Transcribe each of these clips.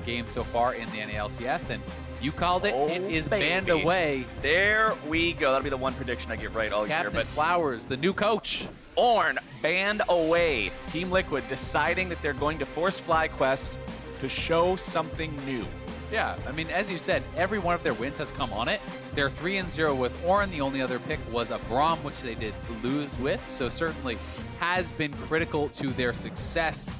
game so far in the NALCS, and you called it. Oh, it is baby. banned away. There we go. That'll be the one prediction I give right all year. Captain But Flowers, the new coach. Ornn banned away. Team Liquid deciding that they're going to force FlyQuest to show something new. Yeah, I mean, as you said, every one of their wins has come on it. They're 3-0 with Ornn. The only other pick was a Braum, which they did lose with, so certainly has been critical to their success.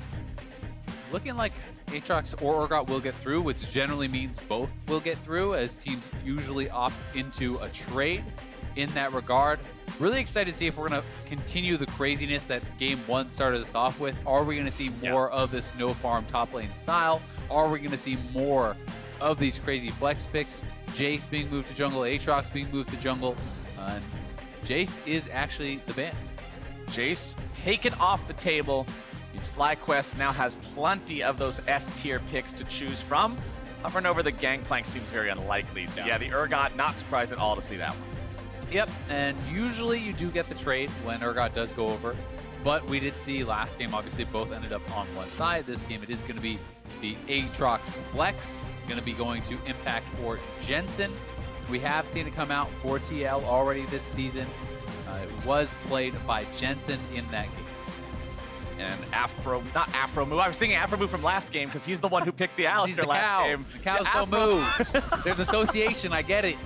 Looking like Aatrox or Urgot will get through, which generally means both will get through, as teams usually opt into a trade in that regard. Really excited to see if we're going to continue the craziness that Game 1 started us off with. Are we going to see more of this no-farm top lane style? Are we going to see more of these crazy flex picks? Jace being moved to jungle, Aatrox being moved to jungle. And Jace is actually the ban. Jace taken off the table. Means FlyQuest now has plenty of those S-tier picks to choose from. Hovering over the Gangplank seems very unlikely. So yeah, the Urgot, not surprised at all to see that one. Yep, and usually you do get the trade when Urgot does go over, but we did see last game, obviously, both ended up on one side. This game, it is going to be the Aatrox flex, going to be going to Impact or Jensen. We have seen it come out for TL already this season. It was played by Jensen in that game. And not Afro move. I was thinking Afro move from last game because he's the one who picked the Alistar He's the last cow. game. The cows don't move. There's association, I get it.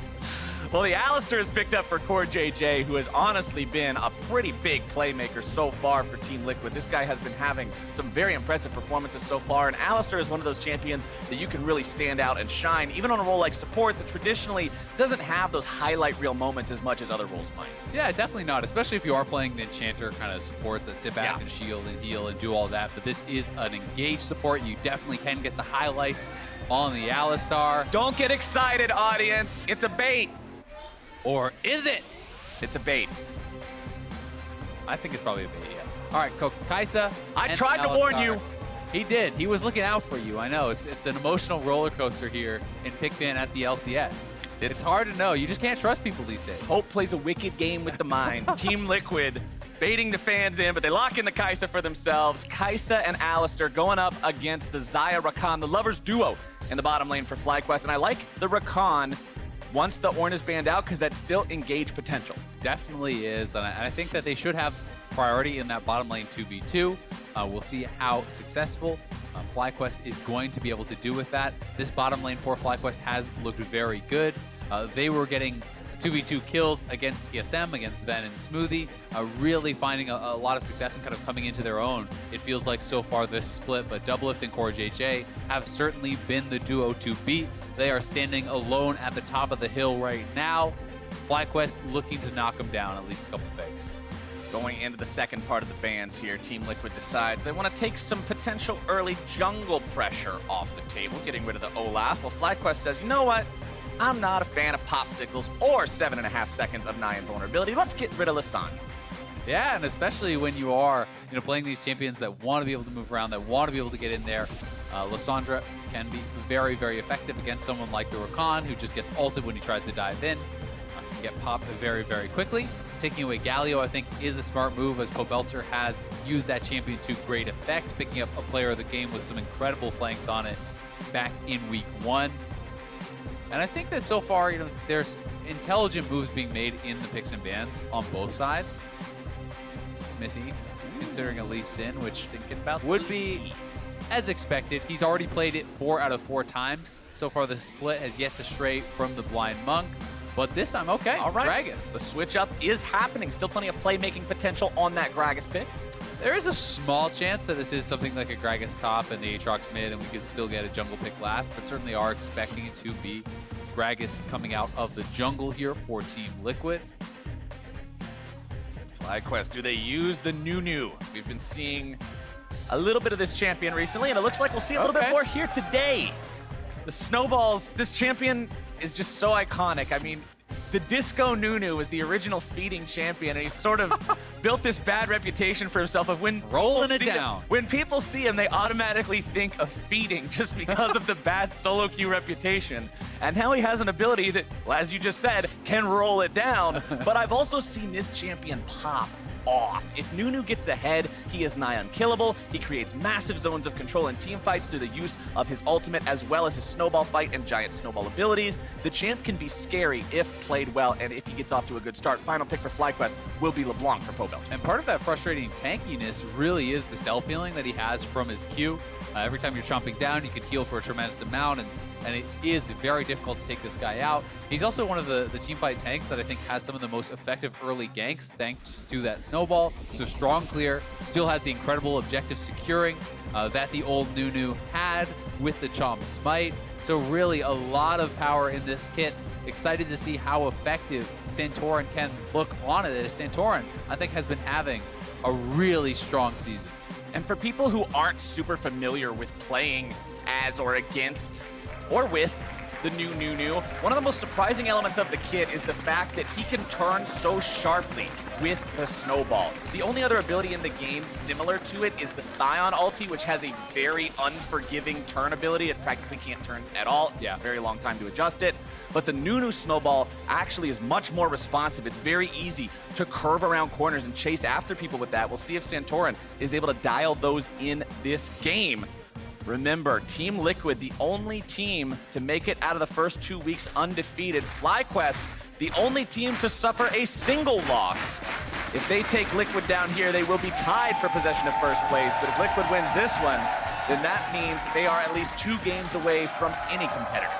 Well, the Alistar is picked up for CoreJJ, who has honestly been a pretty big playmaker so far for Team Liquid. This guy has been having some very impressive performances so far, and Alistar is one of those champions that you can really stand out and shine, even on a role like support that traditionally doesn't have those highlight reel moments as much as other roles might. Yeah, definitely not, especially if you are playing the Enchanter kind of supports that sit back and shield and heal and do all that, but this is an engaged support. You definitely can get the highlights on the Alistar. Don't get excited, audience. It's a bait. Or is it? It's a bait. I think it's probably a bait, yeah. All right, Kaisa. I tried to warn you. He did. He was looking out for you. I know. It's an emotional roller coaster here in pick ban at the LCS. It's hard to know. You just can't trust people these days. Hope plays a wicked game with the mind. Team Liquid baiting the fans in, but they lock in the Kaisa for themselves. Kaisa and Alistar going up against the Xayah Rakan, the lovers duo in the bottom lane for FlyQuest. And I like the Rakan once the Ornn is banned out, because that's still engaged potential. Definitely is, and I think that they should have priority in that bottom lane 2v2. We'll see how successful FlyQuest is going to be able to do with that. This bottom lane for FlyQuest has looked very good. They were getting 2v2 kills against ESM, against Ven and Xmithie, really finding a lot of success and kind of coming into their own. It feels like so far this split, but DoubleLift and CoreJJ have certainly been the duo to beat. They are standing alone at the top of the hill right now. FlyQuest looking to knock them down at least a couple pegs. Going into the second part of the bans here, Team Liquid decides they want to take some potential early jungle pressure off the table, getting rid of the Olaf. Well, FlyQuest says, you know what? I'm not a fan of popsicles or 7.5 seconds of Naya invulnerability. Let's get rid of Lissandra. Yeah, and especially when you are playing these champions that want to be able to move around, that want to be able to get in there. Lissandra can be very, very effective against someone like the Rakan, who just gets ulted when he tries to dive in. Can get popped very, very quickly. Taking away Galio, I think, is a smart move, as Pobelter has used that champion to great effect, picking up a player of the game with some incredible flanks on it back in week 1. And I think that so far, there's intelligent moves being made in the picks and bans on both sides. Xmithie considering a Lee Sin, which would be as expected. He's already played it 4 out of 4 times. So far, the split has yet to stray from the Blind Monk. But this time, okay, all right. Gragas. The switch up is happening. Still plenty of playmaking potential on that Gragas pick. There is a small chance that this is something like a Gragas top and the Aatrox mid, and we could still get a jungle pick last, but certainly are expecting it to be Gragas coming out of the jungle here for Team Liquid. FlyQuest, do they use the Nunu? We've been seeing a little bit of this champion recently, and it looks like we'll see a little bit more here today. The snowballs, this champion is just so iconic. I mean, the Disco Nunu was the original feeding champion, and he's sort of built this bad reputation for himself of when when people see him, they automatically think of feeding just because of the bad solo queue reputation. And now he has an ability that, well, as you just said, can roll it down. But I've also seen this champion pop off. If Nunu gets ahead, he is nigh unkillable. He creates massive zones of control in teamfights through the use of his ultimate as well as his snowball fight and giant snowball abilities. The champ can be scary if played well and if he gets off to a good start. Final pick for FlyQuest will be LeBlanc for Pobelter. And part of that frustrating tankiness really is the self-healing that he has from his Q. Every time you're chomping down, you can heal for a tremendous amount, and it is very difficult to take this guy out. He's also one of the teamfight tanks that I think has some of the most effective early ganks thanks to that snowball. So strong clear, still has the incredible objective securing that the old Nunu had with the Chomp Smite. So really a lot of power in this kit. Excited to see how effective Santorin can look on it. Santorin, I think, has been having a really strong season. And for people who aren't super familiar with playing as or against or with the new Nunu, one of the most surprising elements of the kit is the fact that he can turn so sharply with the snowball. The only other ability in the game similar to it is the Scion ulti, which has a very unforgiving turn ability. It practically can't turn at all. Yeah, very long time to adjust it. But the Nunu snowball actually is much more responsive. It's very easy to curve around corners and chase after people with that. We'll see if Santorin is able to dial those in this game. Remember, Team Liquid, the only team to make it out of the first 2 weeks undefeated. FlyQuest, the only team to suffer a single loss. If they take Liquid down here, they will be tied for possession of first place. But if Liquid wins this one, then that means they are at least 2 games away from any competitor.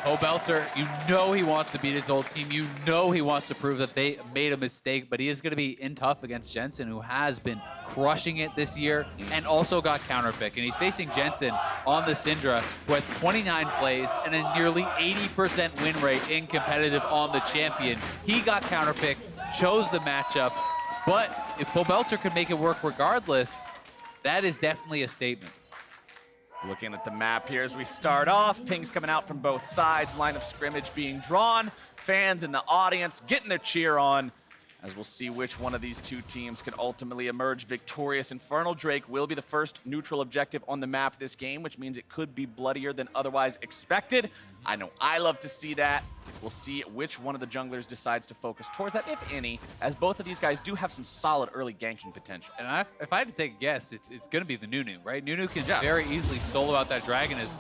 Pobelter, you know he wants to beat his old team. You know he wants to prove that they made a mistake, but he is going to be in tough against Jensen, who has been crushing it this year and also got counterpick. And he's facing Jensen on the Syndra, who has 29 plays and a nearly 80% win rate in competitive on the champion. He got counterpick, chose the matchup, but if Pobelter could make it work regardless, that is definitely a statement. Looking at the map here as we start off, pings coming out from both sides, line of scrimmage being drawn, fans in the audience getting their cheer on, as we'll see which one of these two teams can ultimately emerge victorious. Infernal Drake will be the first neutral objective on the map this game, which means it could be bloodier than otherwise expected. I know I love to see that. We'll see which one of the junglers decides to focus towards that, if any, as both of these guys do have some solid early ganking potential. And if I had to take a guess, it's going to be the Nunu, right? Nunu can very easily solo out that dragon as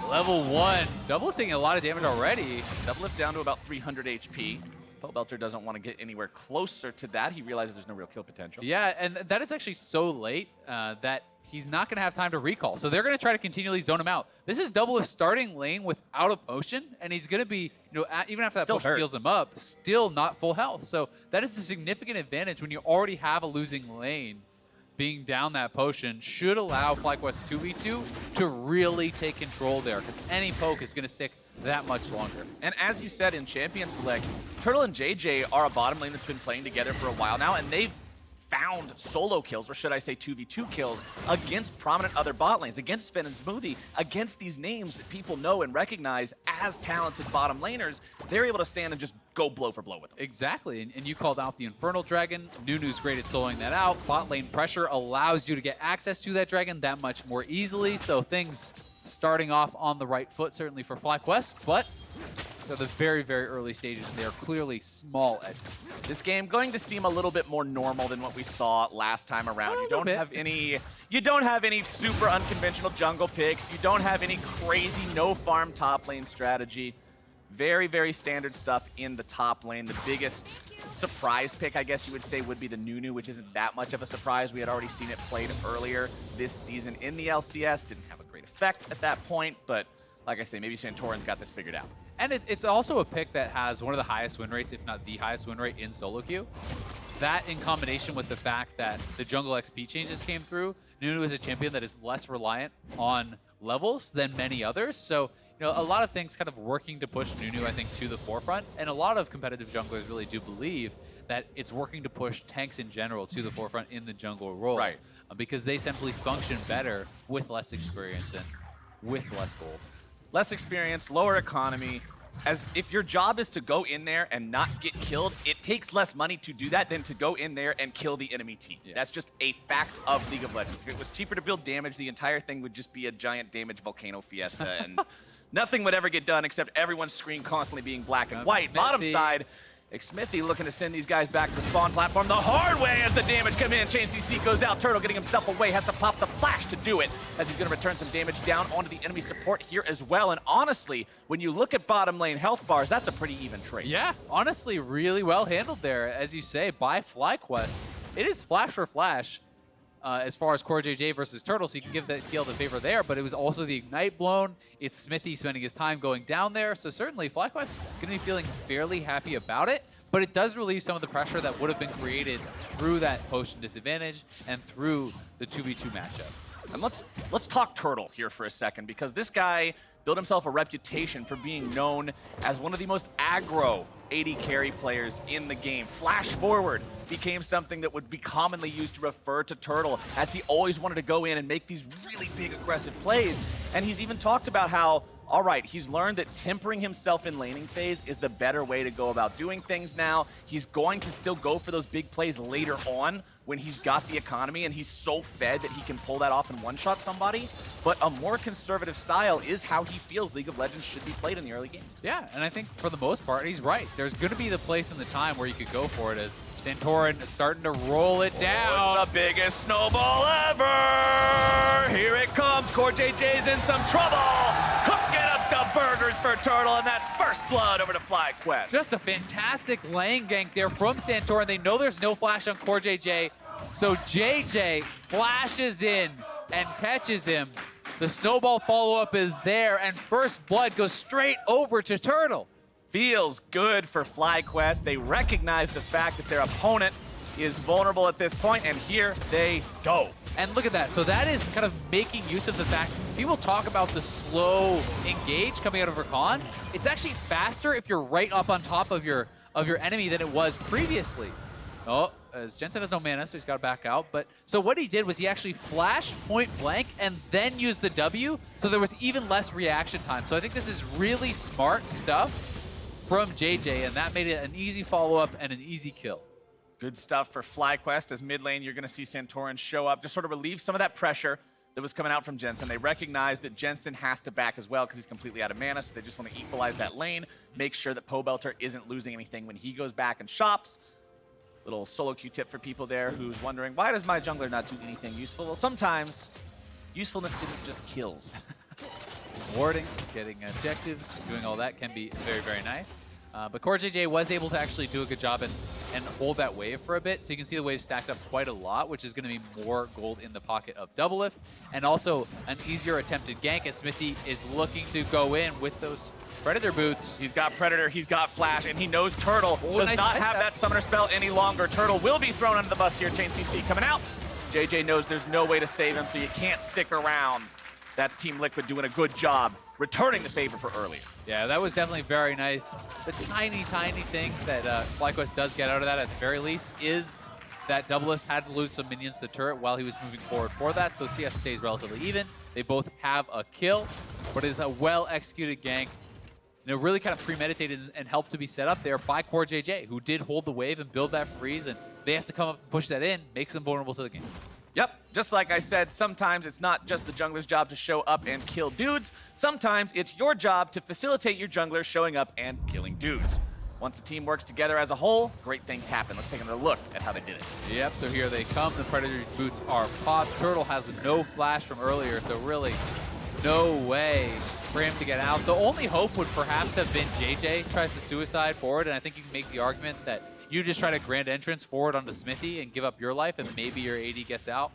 level 1. DoubleLifting a lot of damage already. DoubleLift down to about 300 HP. Pobelter doesn't want to get anywhere closer to that. He realizes there's no real kill potential. Yeah, and that is actually so late that he's not going to have time to recall. So they're going to try to continually zone him out. This is DoubleLift starting lane without a potion, and he's going to be, even after that potion heals him up, still not full health. So that is a significant advantage when you already have a losing lane. Being down that potion should allow FlyQuest 2v2 to really take control there, because any poke is going to stick that much longer. And as you said in Champion Select, Turtle and JayJ are a bottom lane that's been playing together for a while now, and they've found solo kills, or should I say 2v2 kills, against prominent other bot lanes, against Sven and Xmithie, against these names that people know and recognize as talented bottom laners. They're able to stand and just go blow for blow with them. Exactly, and you called out the Infernal Dragon. Nunu's great at soloing that out. Bot lane pressure allows you to get access to that dragon that much more easily, so things starting off on the right foot, certainly for FlyQuest, but so the very, very early stages, they are clearly small edges. This game going to seem a little bit more normal than what we saw last time around. You don't have any super unconventional jungle picks. You don't have any crazy no farm top lane strategy. Very, very standard stuff in the top lane. The biggest surprise pick, I guess you would say, would be the Nunu, which isn't that much of a surprise. We had already seen it played earlier this season in the LCS. Didn't have a great effect at that point, but like I say, maybe Santorin's got this figured out. And it's also a pick that has one of the highest win rates, if not the highest win rate in solo queue. That in combination with the fact that the jungle XP changes came through, Nunu is a champion that is less reliant on levels than many others. So, a lot of things kind of working to push Nunu, I think, to the forefront. And a lot of competitive junglers really do believe that it's working to push tanks in general to the forefront in the jungle role. Right. Because they simply function better with less experience and with less gold. Less experience, lower economy. As if your job is to go in there and not get killed, it takes less money to do that than to go in there and kill the enemy team. Yeah. That's just a fact of League of Legends. If it was cheaper to build damage, the entire thing would just be a giant damage volcano fiesta, and nothing would ever get done except everyone's screen constantly being black and white. Bottom side, Xmithie looking to send these guys back to the spawn platform the hard way as the damage come in. Chain CC goes out. Turtle getting himself away. Has to pop the flash to do it as he's going to return some damage down onto the enemy support here as well. And honestly, when you look at bottom lane health bars, that's a pretty even trade. Yeah, honestly, really well handled there, as you say, by FlyQuest. It is flash for flash as far as CoreJJ versus Turtle, so you can give that TL the favor there, but it was also the Ignite blown. It's Xmithie spending his time going down there, so certainly FlyQuest going to be feeling fairly happy about it, but it does relieve some of the pressure that would have been created through that potion disadvantage and through the 2v2 matchup. And let's talk Turtle here for a second, because this guy built himself a reputation for being known as one of the most aggro AD carry players in the game. Flash forward became something that would be commonly used to refer to Turtle, as he always wanted to go in and make these really big aggressive plays. And he's even talked about how, all right, he's learned that tempering himself in laning phase is the better way to go about doing things now. He's going to still go for those big plays later on when he's got the economy and he's so fed that he can pull that off and one-shot somebody. But a more conservative style is how he feels League of Legends should be played in the early game. Yeah, and I think for the most part, he's right. There's going to be the place and the time where you could go for it, as Santorin is starting to roll it down. Oh, the biggest snowball ever! Here it comes. CoreJJ's in some trouble. Cooking up the burgers for Turtle, and that's first blood over to FlyQuest. Just a fantastic lane gank there from Santorin. They know there's no flash on CoreJJ, so JayJ flashes in and catches him. The snowball follow-up is there, and first blood goes straight over to Turtle. Feels good for FlyQuest. They recognize the fact that their opponent is vulnerable at this point, and here they go. And look at that. So that is kind of making use of the fact people talk about the slow engage coming out of Rakan. It's actually faster if you're right up on top of your enemy than it was previously. Oh, as Jensen has no mana, so he's got to back out. But so what he did was he actually flashed point blank and then used the W, so there was even less reaction time. So I think this is really smart stuff from JayJ, and that made it an easy follow-up and an easy kill. Good stuff for FlyQuest. As mid lane, you're going to see Santorin show up, just sort of relieve some of that pressure that was coming out from Jensen. They recognize that Jensen has to back as well because he's completely out of mana, so they just want to equalize that lane, make sure that Pobelter isn't losing anything when he goes back and shops. Little solo Q tip for people there who's wondering, why does my jungler not do anything useful? Well, sometimes usefulness isn't just kills. Warding, getting objectives, doing all that can be very, very nice. But CoreJJ was able to actually do a good job and hold that wave for a bit. So you can see the wave stacked up quite a lot, which is going to be more gold in the pocket of DoubleLift. And also an easier attempted gank as Xmithie is looking to go in with those Predator boots. He's got Predator, he's got Flash, and he knows Turtle does nice not have that summoner spell any longer. Turtle will be thrown under the bus here. Chain CC coming out. JayJ knows there's no way to save him, so you can't stick around. That's Team Liquid doing a good job returning the favor for earlier. Yeah, that was definitely very nice. The tiny, tiny thing that FlyQuest does get out of that at the very least is that DoubleLift had to lose some minions to the turret while he was moving forward for that, so CS stays relatively even. They both have a kill, but it is a well-executed gank. You know, really kind of premeditated and helped to be set up there by CoreJJ, who did hold the wave and build that freeze, and they have to come up and push that in, makes them vulnerable to the game. Yep, just like I said, sometimes it's not just the jungler's job to show up and kill dudes. Sometimes it's your job to facilitate your jungler showing up and killing dudes. Once the team works together as a whole, great things happen. Let's take another look at how they did it. Yep, so here they come. The Predator boots are popped. Turtle has no flash from earlier, so really no way for him to get out. The only hope would perhaps have been JayJ tries to suicide forward, and I think you can make the argument that you just try to grand entrance forward onto Xmithie and give up your life, and maybe your AD gets out.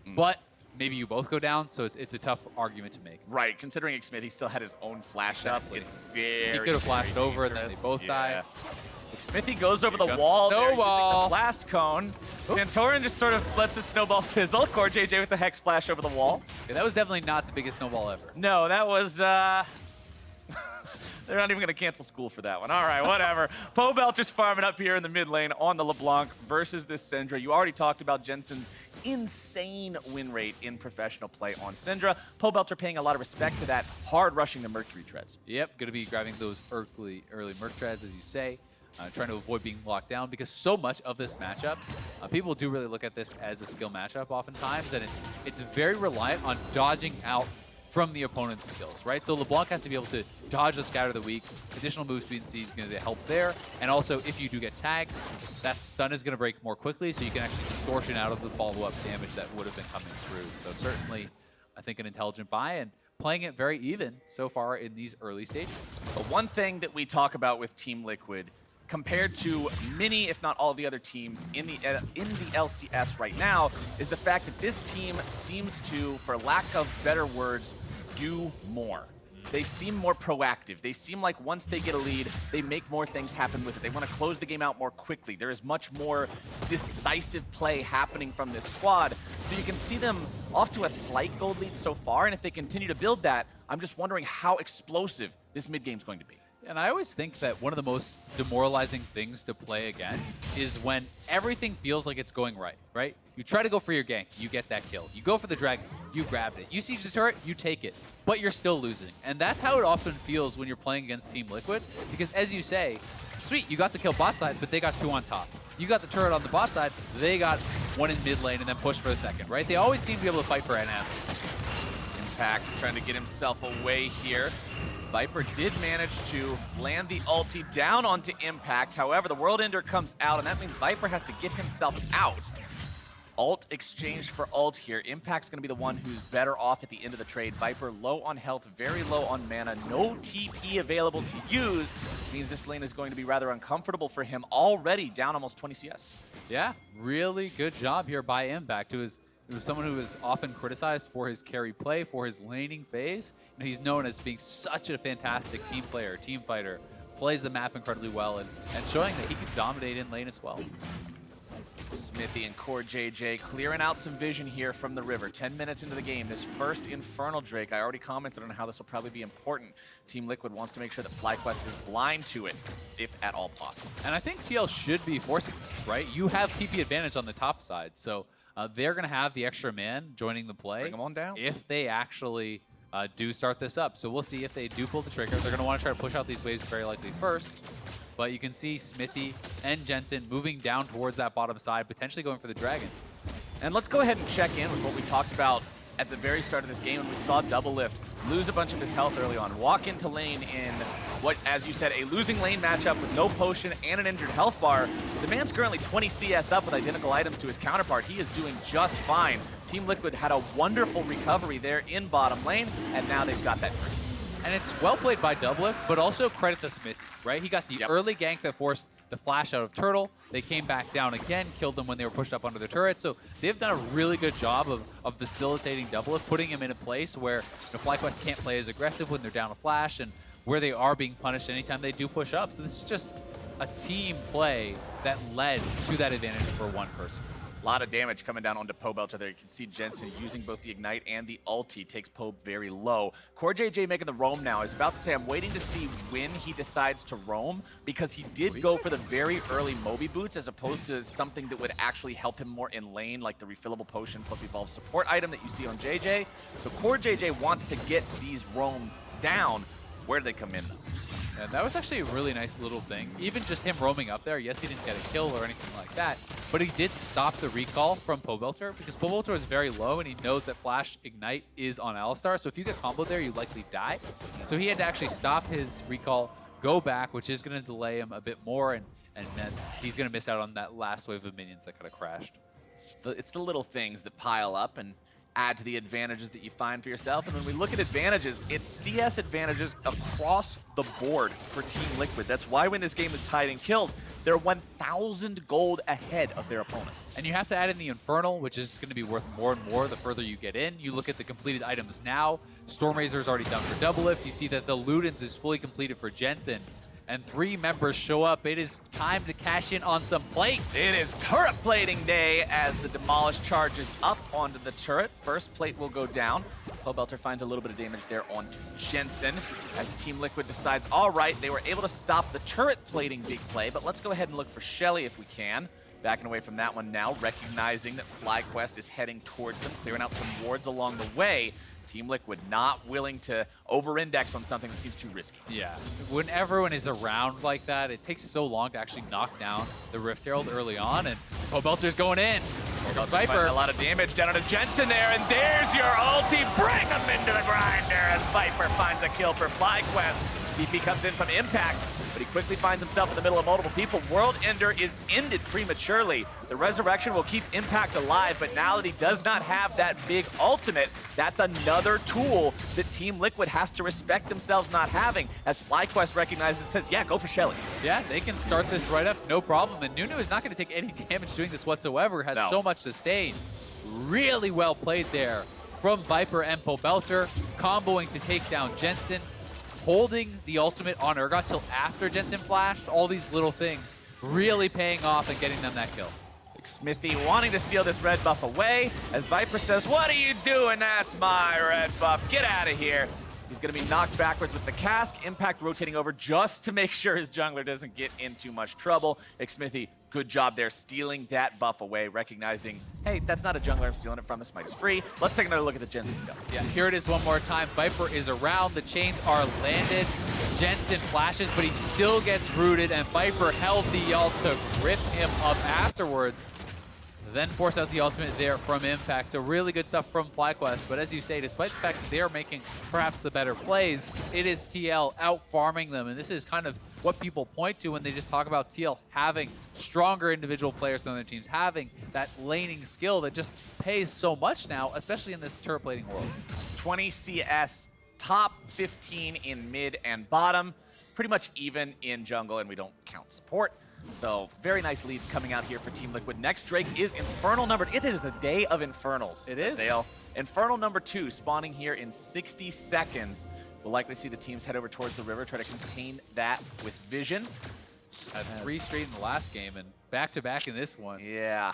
But maybe you both go down, so it's a tough argument to make. Right, considering Xmithie still had his own flash up, it's very, he could have flashed over, and then they both die. Xmithie goes over the wall there, using snowball. the blast cone. Santorin just sort of lets the snowball fizzle. CoreJJ with the hex flash over the wall. Yeah, that was definitely not the biggest snowball ever. No, that was... They're not even going to cancel school for that one. All right, whatever. Pobelter's farming up here in the mid lane on the LeBlanc versus this Syndra. You already talked about Jensen's insane win rate in professional play on Syndra. Pobelter paying a lot of respect to that, hard rushing the Mercury Treads. Yep, going to be grabbing those early Merc Treads, as you say. Trying to avoid being locked down, because so much of this matchup, people do really look at this as a skill matchup oftentimes, and it's very reliant on dodging out from the opponent's skills, right? So LeBlanc has to be able to dodge the scatter of the weak. Additional move speed and speed is going to help there. And also, if you do get tagged, that stun is going to break more quickly, so you can actually distortion out of the follow-up damage that would have been coming through. So certainly, I think an intelligent buy, and playing it very even so far in these early stages. But one thing that we talk about with Team Liquid, compared to many, if not all, the other teams in the LCS right now, is the fact that this team seems to, for lack of better words, do more. They seem more proactive. They seem like once they get a lead, they make more things happen with it. They want to close the game out more quickly. There is much more decisive play happening from this squad. So you can see them off to a slight gold lead so far, and if they continue to build that, I'm just wondering how explosive this mid game is going to be. And I always think that one of the most demoralizing things to play against is when everything feels like it's going right? You try to go for your gank, you get that kill. You go for the dragon, you grabbed it. You siege the turret, you take it, but you're still losing. And that's how it often feels when you're playing against Team Liquid, because as you say, sweet, you got the kill bot side, but they got 2 on top. You got the turret on the bot side, they got 1 in mid lane and then push for a second, right? They always seem to be able to fight for NM. Impact trying to get himself away here. Viper did manage to land the ulti down onto Impact. However, the World Ender comes out, and that means Viper has to get himself out. Ult exchanged for ult here. Impact's going to be the one who's better off at the end of the trade. Viper low on health, very low on mana. No TP available to use. Means this lane is going to be rather uncomfortable for him. Already down almost 20 CS. Yeah, really good job here by Impact, who is someone who is often criticized for his carry play, for his laning phase. You know, he's known as being such a fantastic team player, team fighter, plays the map incredibly well, and showing that he can dominate in lane as well. Xmithie and CoreJJ clearing out some vision here from the river. 10 minutes into the game, this first Infernal Drake. I already commented on how this will probably be important. Team Liquid wants to make sure that FlyQuest is blind to it, if at all possible. And I think TL should be forcing this, right? You have TP advantage on the top side, so they're going to have the extra man joining the play. Bring them on down. If they actually do start this up. So we'll see if they do pull the trigger. They're going to want to try to push out these waves very likely first. But you can see Xmithie and Jensen moving down towards that bottom side, potentially going for the dragon. And let's go ahead and check in with what we talked about at the very start of this game when we saw DoubleLift lose a bunch of his health early on, walk into lane in what, as you said, a losing lane matchup with no potion and an injured health bar. The man's currently 20 CS up with identical items to his counterpart. He is doing just fine. Team Liquid had a wonderful recovery there in bottom lane, and now they've got that free. And it's well played by DoubleLift, but also credit to Xmithie, right? He got the early gank that forced the flash out of Turtle. They came back down again, killed them when they were pushed up under the turret. So they've done a really good job of facilitating DoubleLift, putting him in a place where FlyQuest can't play as aggressive when they're down a flash, and where they are being punished anytime they do push up. So this is just a team play that led to that advantage for one person. A lot of damage coming down onto Pobelter there. You can see Jensen using both the Ignite and the ulti. Takes Pobe very low. CoreJJ making the roam now. I was about to say, I'm waiting to see when he decides to roam, because he did go for the very early Moby boots as opposed to something that would actually help him more in lane, like the refillable potion plus evolve support item that you see on JayJ. So CoreJJ wants to get these roams down. Where do they come in, though? And that was actually a really nice little thing. Even just him roaming up there, yes, he didn't get a kill or anything like that, but he did stop the recall from Pobelter, because Pobelter is very low and he knows that Flash Ignite is on Alistar, so if you get comboed there, you likely die. So he had to actually stop his recall, go back, which is going to delay him a bit more, and then he's going to miss out on that last wave of minions that could have crashed. It's the little things that pile up and add to the advantages that you find for yourself. And when we look at advantages, it's CS advantages across the board for Team Liquid. That's why when this game is tied in kills, they're 1,000 gold ahead of their opponents. And you have to add in the Infernal, which is going to be worth more and more the further you get in. You look at the completed items now. Stormrazor's already done for DoubleLift. You see that the Ludens is fully completed for Jensen. And 3 members show up. It is time to cash in on some plates. It is turret plating day as the Demolish charges up onto the turret. First plate will go down. Pobelter finds a little bit of damage there onto Jensen as Team Liquid decides, all right, they were able to stop the turret plating big play, but let's go ahead and look for Shelly if we can. Backing away from that one now, recognizing that FlyQuest is heading towards them, clearing out some wards along the way. Team Liquid not willing to over-index on something that seems too risky. Yeah, when everyone is around like that, it takes so long to actually knock down the Rift Herald early on, and Pobelter's going in. Here comes Viper. A lot of damage down onto Jensen there, and there's your ulti. Bring him into the grinder as Viper finds a kill for FlyQuest. TP comes in from Impact, but he quickly finds himself in the middle of multiple people. World Ender is ended prematurely. The Resurrection will keep Impact alive, but now that he does not have that big ultimate, that's another tool that Team Liquid has to respect themselves not having, as FlyQuest recognizes and says, yeah, go for Shelly. Yeah, they can start this right up, no problem. And Nunu is not going to take any damage doing this whatsoever, has so much sustain. Really well played there from Viper and Pobelter, comboing to take down Jensen, holding the ultimate on Urgot till after Jensen flashed. All these little things really paying off and getting them that kill. Xmithie wanting to steal this red buff away, as Viper says, what are you doing? That's my red buff. Get out of here. He's going to be knocked backwards with the cask. Impact rotating over just to make sure his jungler doesn't get in too much trouble. Xmithie, good job there, stealing that buff away, recognizing, hey, that's not a jungler I'm stealing it from. This might is free. Let's take another look at the Jensen go. Yeah, here it is one more time. Viper is around. The chains are landed. Jensen flashes, but he still gets rooted, and Viper held the ult to rip him up afterwards. Then force out the ultimate there from Impact. So really good stuff from FlyQuest. But as you say, despite the fact that they're making perhaps the better plays, it is TL out-farming them. And this is kind of what people point to when they just talk about TL having stronger individual players than other teams, having that laning skill that just pays so much now, especially in this turret plating world. 20 CS, top 15 in mid and bottom, pretty much even in jungle, and we don't count support. So very nice leads coming out here for Team Liquid. Next Drake is Infernal number. It is a day of Infernals. It is. Azael. Infernal number 2 spawning here in 60 seconds. We'll likely see the teams head over towards the river, try to contain that with vision. Had 3 straight in the last game and back-to-back in this one. Yeah.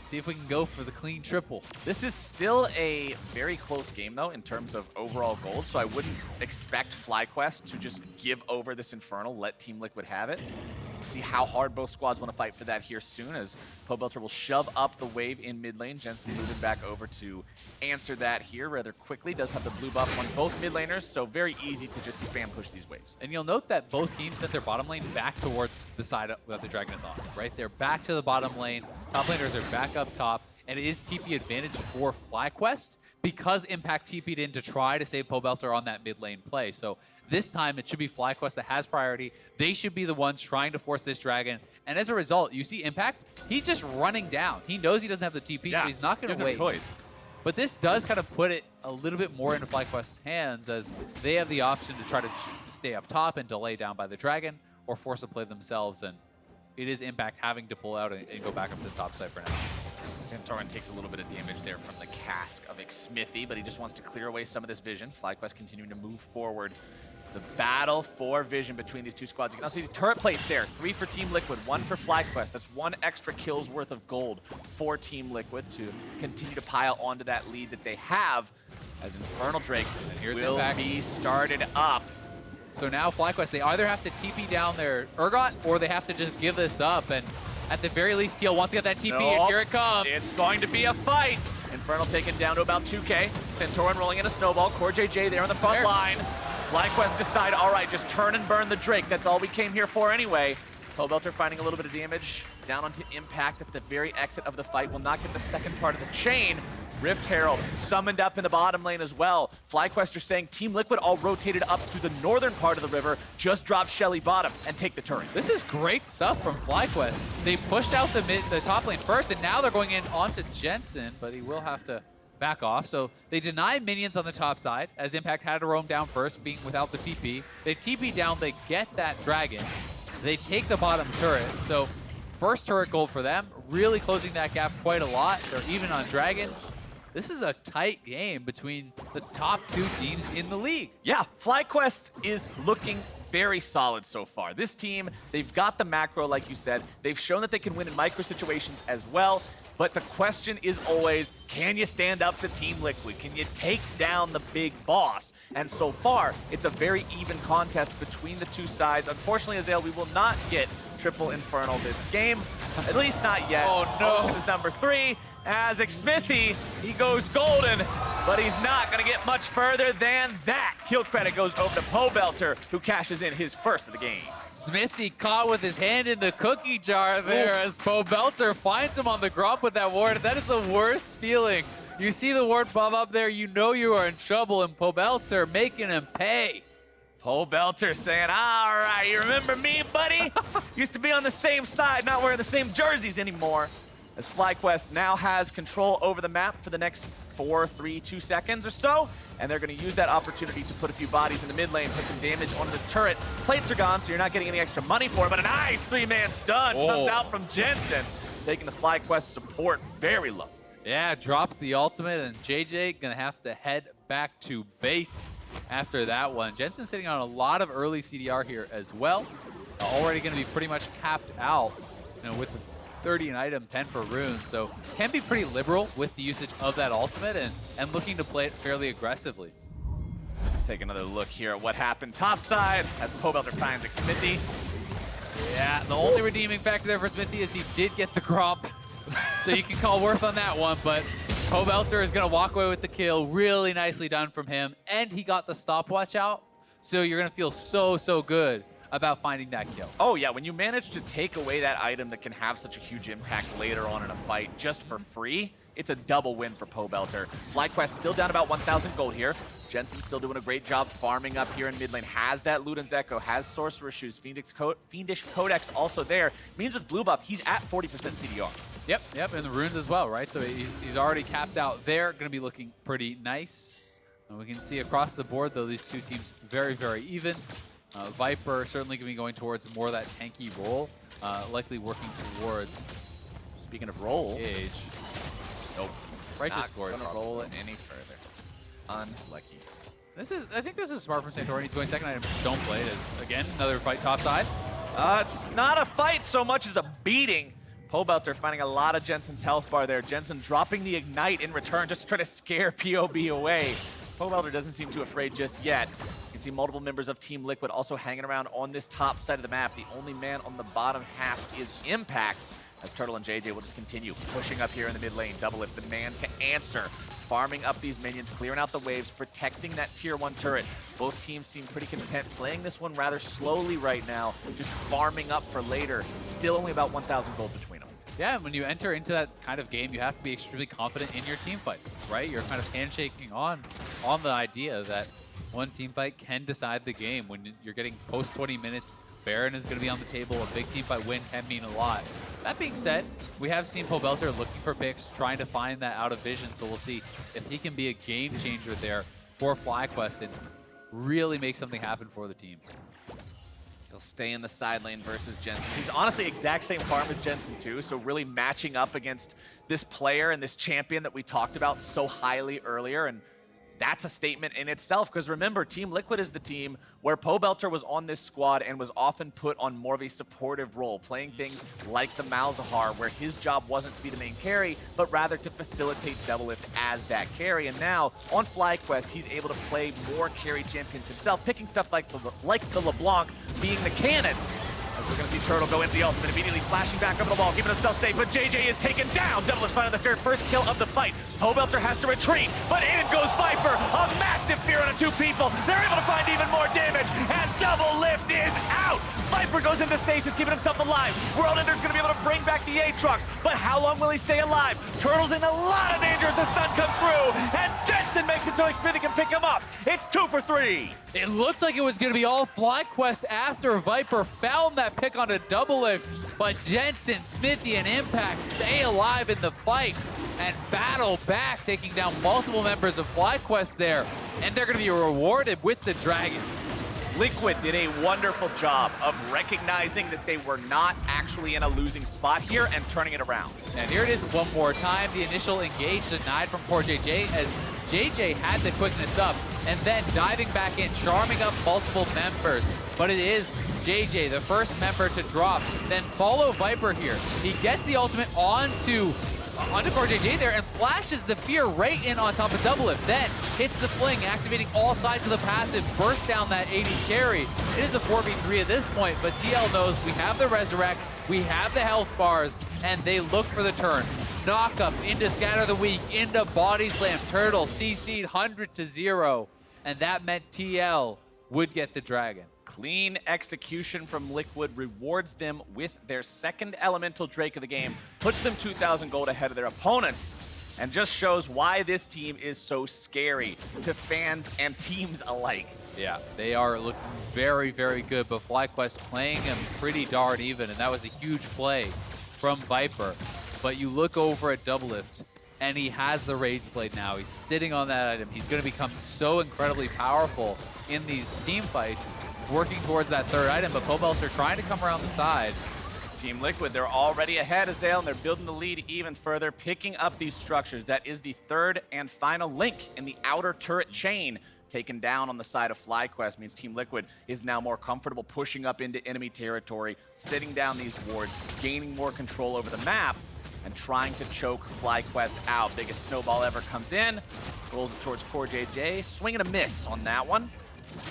See if we can go for the clean triple. This is still a very close game, though, in terms of overall gold, so I wouldn't expect FlyQuest to just give over this Infernal, let Team Liquid have it. We'll see how hard both squads want to fight for that here soon, as Pobelter will shove up the wave in mid lane. Jensen moving back over to answer that here rather quickly. Does have the blue buff on both mid laners, so very easy to just spam push these waves. And you'll note that both teams sent their bottom lane back towards the side that the Dragon is on, right? They're back to the bottom lane. Top laners are back up top, and it is TP advantage for FlyQuest because Impact TP'd in to try to save Pobelter on that mid lane play. So this time, it should be FlyQuest that has priority. They should be the ones trying to force this dragon. And as a result, you see Impact, he's just running down. He knows he doesn't have the TP, so he's not going to wait. Choice. But this does kind of put it a little bit more into FlyQuest's hands, as they have the option to try to stay up top and delay down by the dragon, or force a play themselves. And it is Impact having to pull out and go back up to the top side for now. Santorin takes a little bit of damage there from the cask of Xmithie, but he just wants to clear away some of this vision. FlyQuest continuing to move forward. The battle for vision between these two squads. You can also see the turret plates there. 3 for Team Liquid, 1 for FlyQuest. That's 1 extra kill's worth of gold for Team Liquid to continue to pile onto that lead that they have, as Infernal Drake will be started up. So now FlyQuest, they either have to TP down their Urgot, or they have to just give this up. And at the very least, TL wants to get that TP, and here it comes. It's going to be a fight. Infernal taken down to about 2K. Santorin rolling in a snowball. CoreJJ there on the front line. FlyQuest decide, all right, just turn and burn the Drake. That's all we came here for anyway. Pobelter finding a little bit of damage down onto Impact at the very exit of the fight. Will not get the second part of the chain. Rift Herald summoned up in the bottom lane as well. FlyQuest are saying Team Liquid all rotated up to the northern part of the river. Just drop Shelly bottom and take the turret. This is great stuff from FlyQuest. They pushed out the top lane first, and now they're going in onto Jensen, but he will have to back off. So they deny minions on the top side, as Impact had to roam down first, being without the TP. They TP down, they get that dragon. They take the bottom turret. So first turret gold for them, really closing that gap quite a lot. They're even on dragons. This is a tight game between the top 2 teams in the league. Yeah, FlyQuest is looking very solid so far. This team, they've got the macro, like you said. They've shown that they can win in micro situations as well. But the question is always, can you stand up to Team Liquid? Can you take down the big boss? And so far, it's a very even contest between the two sides. Unfortunately, Azael, we will not get Triple Infernal this game. At least not yet. Oh, no. Option is number 3. As Xmithie, he goes golden, but he's not going to get much further than that. Kill credit goes over to Pobelter, who cashes in his first of the game. Xmithie caught with his hand in the cookie jar there as Pobelter finds him on the grump with that ward. That is the worst feeling. You see the ward pop up there, you know you are in trouble, and Pobelter making him pay. Pobelter saying, all right, you remember me, buddy? Used to be on the same side, not wearing the same jerseys anymore. As FlyQuest now has control over the map for the next 4, 3, 2 seconds or so, and they're going to use that opportunity to put a few bodies in the mid lane, put some damage onto this turret. Plates are gone, so you're not getting any extra money for it, but a nice 3-man stun comes out from Jensen, taking the FlyQuest support very low. Yeah, drops the ultimate, and JayJ gonna have to head back to base after that one. Jensen sitting on a lot of early CDR here as well. Already gonna be pretty much capped out, with the 30 an item, 10 for runes, so can be pretty liberal with the usage of that ultimate and looking to play it fairly aggressively. Take another look here at what happened topside as Pobelter finds Xmithie. Yeah, the only redeeming factor there for Xmithie is he did get the grump, so you can call worth on that one, but Pobelter is going to walk away with the kill. Really nicely done from him, and he got the stopwatch out, so you're going to feel so good about finding that kill. Oh yeah, when you manage to take away that item that can have such a huge impact later on in a fight just for free, it's a double win for Pobelter. FlyQuest still down about 1,000 gold here. Jensen still doing a great job farming up here in mid lane. Has that Luden's Echo, has Sorcerer Shoes, Fiendish Codex also there. Means with blue buff, he's at 40% CDR. Yep, and the runes as well, right? So he's already capped out there. Going to be looking pretty nice. And we can see across the board, though, these two teams very even. Viper certainly going to be going towards more of that tanky role, likely working towards. Speaking of roll, Gage. Nope. Righteous scores. Not gonna roll it any further. Unlucky. I think this is smart from Santorin. He's going second item Stoneblade as again another fight topside. It's not a fight so much as a beating. Pobelter finding a lot of Jensen's health bar there. Jensen dropping the ignite in return just to try to scare POB away. Pobelter doesn't seem too afraid just yet. You can see multiple members of Team Liquid also hanging around on this top side of the map. The only man on the bottom half is Impact, as Turtle and JayJ will just continue pushing up here in the mid lane. DoubleLift, the man to answer. Farming up these minions, clearing out the waves, protecting that tier 1 turret. Both teams seem pretty content playing this one rather slowly right now, just farming up for later. Still only about 1,000 gold between them. Yeah, when you enter into that kind of game, you have to be extremely confident in your team fight, right? You're kind of handshaking on the idea that one team fight can decide the game. When you're getting post 20 minutes, Baron is going to be on the table. A big team fight win can mean a lot. That being said, we have seen Pobelter looking for picks, trying to find that out of vision, so we'll see if he can be a game changer there for FlyQuest and really make something happen for the team. He'll stay in the side lane versus Jensen. He's honestly exact same farm as Jensen too, so really matching up against this player and this champion that we talked about so highly earlier, and that's a statement in itself, because remember, Team Liquid is the team where Pobelter was on this squad and was often put on more of a supportive role, playing things like the Malzahar, where his job wasn't to be the main carry, but rather to facilitate DoubleLift as that carry. And now, on FlyQuest, he's able to play more carry champions himself, picking stuff like the LeBlanc being the cannon. As we're going to see Turtle go into the ultimate, immediately flashing back over the wall, keeping himself safe, but JayJ is taken down. DoubleLift's finding the first kill of the fight. Pobelter has to retreat, but in goes Viper. A massive fear on 2 people. They're able to find even more damage, and DoubleLift is out. Viper goes into stasis, keeping himself alive. World Ender's going to be able to bring back the Aatrox, but how long will he stay alive? Turtle's in a lot of danger as the stun comes through, and Jensen makes it so Xmithie can pick him up. It's 2 for 3. It looked like it was going to be all FlyQuest after Viper found that pick onto DoubleLift, but Jensen, Xmithie, and Impact stay alive in the fight and battle back, taking down multiple members of FlyQuest there, and they're going to be rewarded with the Dragon. Liquid did a wonderful job of recognizing that they were not actually in a losing spot here and turning it around. And here it is one more time. The initial engage denied from CoreJJ as JayJ had the quickness up and then diving back in, charming up multiple members. But it is JayJ, the first member to drop. Then follow Viper here. He gets the ultimate onto onto CoreJJ there and flashes the fear right in on top of DoubleLift. Then hits the fling, activating all sides of the passive, bursts down that AD carry. It is a 4v3 at this point, but TL knows we have the Resurrect, we have the health bars, and they look for the turn. Knock up into Scatter the Weak, into Body Slam. Turtle CC'd 100-0, and that meant TL would get the Dragon. Clean execution from Liquid rewards them with their second elemental Drake of the game, puts them 2,000 gold ahead of their opponents, and just shows why this team is so scary to fans and teams alike. Yeah, they are looking very, very good, but FlyQuest playing him pretty darn even, and that was a huge play from Viper. But you look over at DoubleLift, and he has the Rage Blade now. He's sitting on that item. He's going to become so incredibly powerful in these team fights, working towards that third item, but Pobelter trying to come around the side. Team Liquid, they're already ahead, Azael, and they're building the lead even further, picking up these structures. That is the third and final link in the outer turret chain. Taken down on the side of FlyQuest means Team Liquid is now more comfortable pushing up into enemy territory, sitting down these wards, gaining more control over the map, and trying to choke FlyQuest out. Biggest snowball ever comes in, rolls it towards CoreJJ, swing and a miss on that one,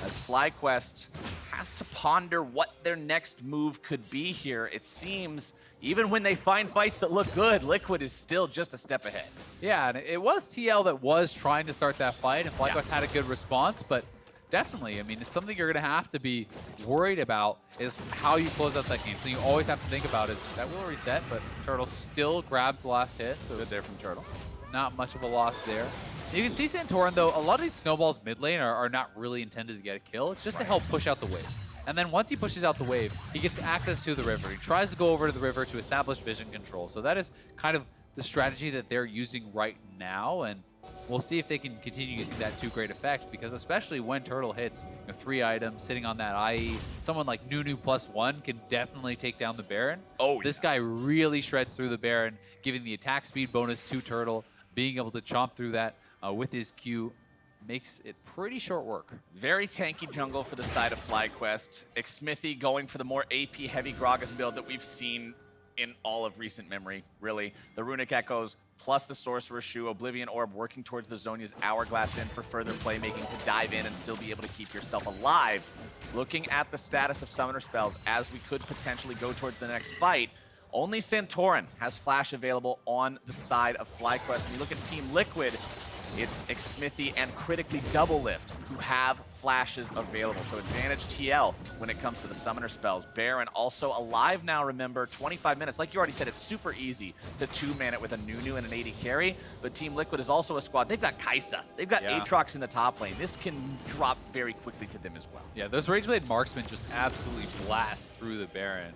as FlyQuest has to ponder what their next move could be here. It seems even when they find fights that look good, Liquid is still just a step ahead. Yeah, and it was TL that was trying to start that fight, and FlyQuest had a good response, but definitely, I mean, it's something you're going to have to be worried about is how you close out that game. So you always have to think about is that will reset, but Turtle still grabs the last hit. So good there from Turtle. Not much of a loss there. You can see Santorin, though, a lot of these snowballs mid lane are not really intended to get a kill. It's just to help push out the wave. And then once he pushes out the wave, he gets access to the river. He tries to go over to the river to establish vision control. So that is kind of the strategy that they're using right now. And we'll see if they can continue using that to great effect, because especially when Turtle hits 3 items sitting on that IE, someone like Nunu +1 can definitely take down the Baron. Oh, this guy really shreds through the Baron, giving the attack speed bonus to Turtle, being able to chomp through that with his Q. Makes it pretty short work. Very tanky jungle for the side of FlyQuest. Xmithie going for the more AP-heavy Gragas build that we've seen in all of recent memory, really. The Runic Echoes plus the Sorcerer's Shoe, Oblivion Orb working towards the Zhonya's Hourglass in for further playmaking to dive in and still be able to keep yourself alive. Looking at the status of Summoner Spells as we could potentially go towards the next fight, only Santorin has Flash available on the side of FlyQuest. When you look at Team Liquid, it's Xmithie and critically DoubleLift who have flashes available. So advantage TL when it comes to the summoner spells. Baron also alive now, remember, 25 minutes. Like you already said, it's super easy to 2-man it with a Nunu and an AD carry, but Team Liquid is also a squad. They've got Kaisa. They've got Aatrox in the top lane. This can drop very quickly to them as well. Yeah, those Rageblade marksmen just absolutely blast through the Baron.